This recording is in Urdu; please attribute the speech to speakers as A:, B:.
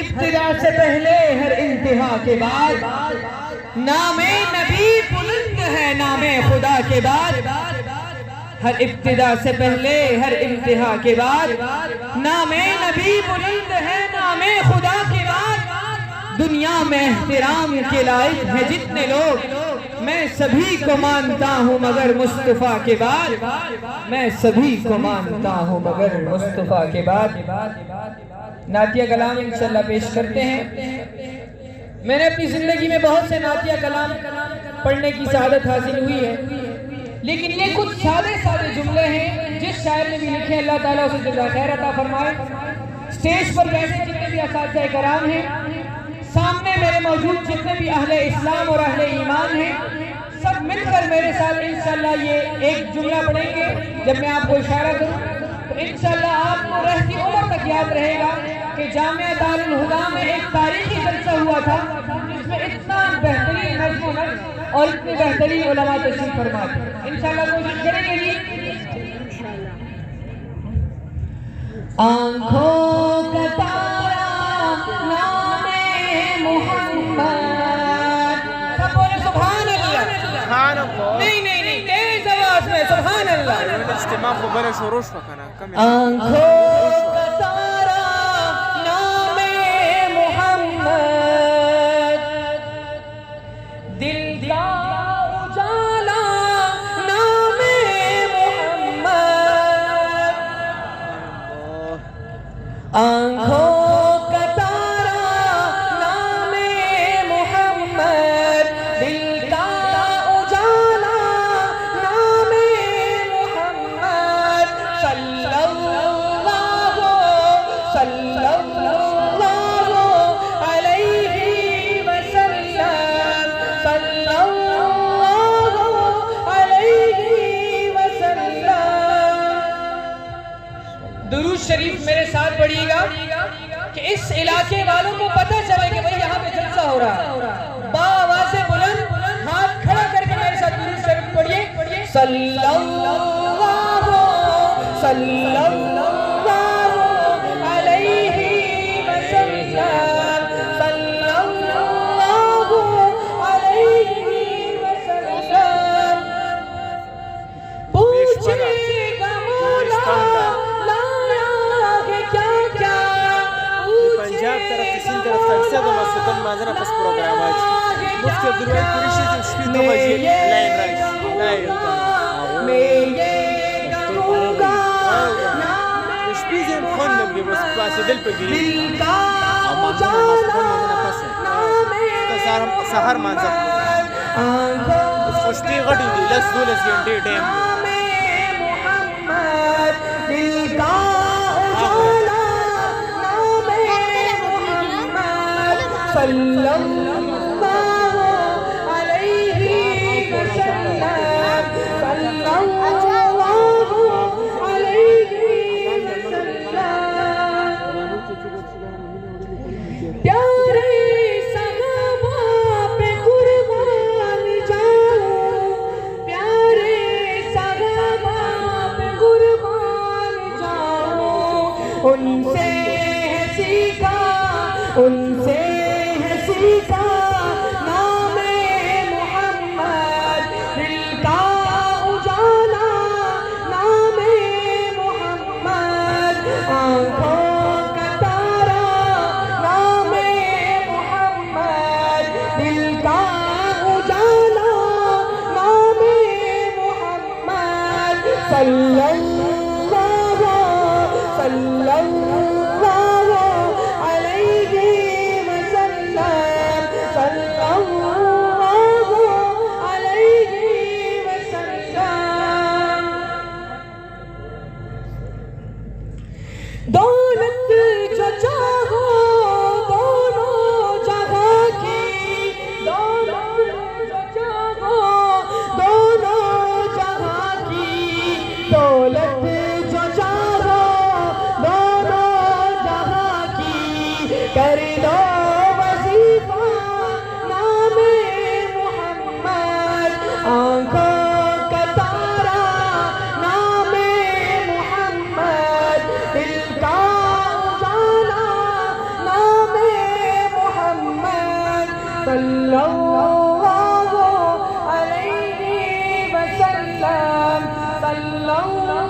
A: ابتدا سے پہلے ہر انتہا کے بعد نام نبی بلند ہے نام خدا کے بعد. ہر ابتدا سے پہلے ہر انتہا کے بعد نام نبی بلند ہے نام خدا کے بعد. دنیا میں احترام کے لائق ہیں جتنے لوگ میں سبھی کو مانتا ہوں مگر مصطفیٰ کے بعد. میں سبھی کو مانتا ہوں مگر مصطفیٰ کے بعد. نعتیہ کلام انشاءاللہ پیش کرتے ہیں. میں نے اپنی زندگی میں بہت سے نعتیہ کلام پڑھنے کی سعادت حاصل ہوئی ہے، لیکن یہ کچھ سادے جملے ہیں جس شاعر نے بھی لکھے. اللہ تعالیٰ اسے جزا خیر عطا فرمائے. سٹیج پر بیٹھے جتنے بھی اساتذہ کرام ہیں، سامنے میرے موجود جتنے بھی اہل اسلام اور اہل ایمان ہیں، سب مل کر میرے ساتھ انشاءاللہ یہ ایک جملہ پڑھیں گے. جب میں آپ کو اشارہ کروں تو انشاءاللہ آپ کو رہتی عمر تک یاد رہے گا کہ جامعہ دارالہدا میں ایک تاریخی جلسہ ہوا تھا جس میں اتنا بہترین نظم و نسق اور اتنے بہترین علماء تشریف فرما تھے. انشاءاللہ کوشش کریں گے جی. آنکھوں کا تارا نام محمد. سب بولے سبحان اللہ.
B: سبحان اللہ.
A: نہیں تیز آواز میں سبحان اللہ.
B: اجتماع کو بڑے شروع شکنا.
A: آنکھوں کا تارا نام محمد، دل کا اجالا نام محمد. آنکھوں کا تارا نام محمد، دل کا اجالا نام محمد. صلی اللہ علیہ وسلم. صلی اللہ علیہ وسلم. درود شریف میرے ساتھ پڑھیے گا کہ اس علاقے والوں کو پتہ چلے کہ بھئی یہاں پہ جلسہ ہو رہا ہے. باآواز بلند ہاتھ کھڑا کر کے میرے ساتھ درود شریف پڑھیے. صلی اللہ علیہ وسلم. صلی اللہ علیہ وسلم. پوچھے گا مولا لایا ہے کیا
B: پنجاب طرف سے سندھ طرف تک سے دو مسکن مازرہ پس پروگرام آج مفتی عبدالوحید قریشی سے شپید دو بجے لائن رائش
A: میں یہ کہوں گا
B: شپید زیم خوندم گی بس پاسی دل پہ گری
A: دل کا اجالا
B: سہر مانزب خوشتی غٹی دی لس دولس گھنٹے ٹیم
A: محمد. دل کا اجالا نام محمد. صلی اللہ علیہ وسلم. صلی اللہ علیہ وسلم. پیارے صحابہ پہ قربان جاؤ. پیارے صحابہ پہ قربان جاؤ. ان سے ہے سیکھا نام محمد. دل کا اجالا نام محمد. آنکھوں کا تارا نام محمد. دل کا اجالا نام محمد. صلی اللہ علیہ وسلم. صلی اللہ علیہ وسلم. دولت جو چاہو دونوں جہاں کی. دولت جو چاہو دونوں جہاں کی. دولت جو چاہو دونوں جہاں کی. کر دو وظیفہ نام محمد. آنکھوں کا تارا نام محمد. دل کا اجالا نام صلی اللہ علیہ وسلم صلی اللہ